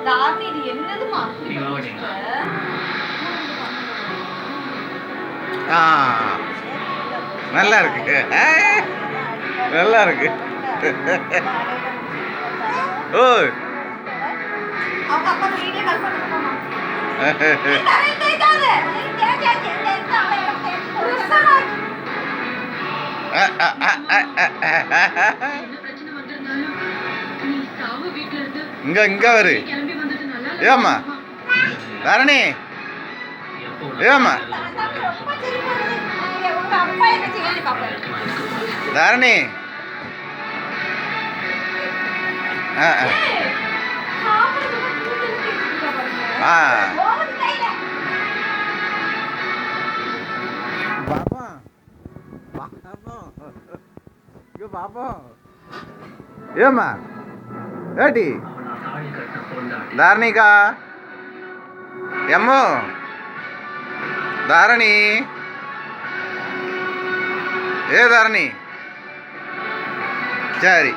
தாரணி இது என்னதுமா நல்லா இருக்கு நல்லா இருக்கு ஓ அவங்க அப்பா வீடியோ கால் பண்ணுவாங்க இங்க வரு ஏமா தாரணி ஏமா தாரணி பாப்பா பாப்பா ஏமா ஏட்டி தாரணிக்கா எம்மோ தாரணி ஏ தாரணி சரி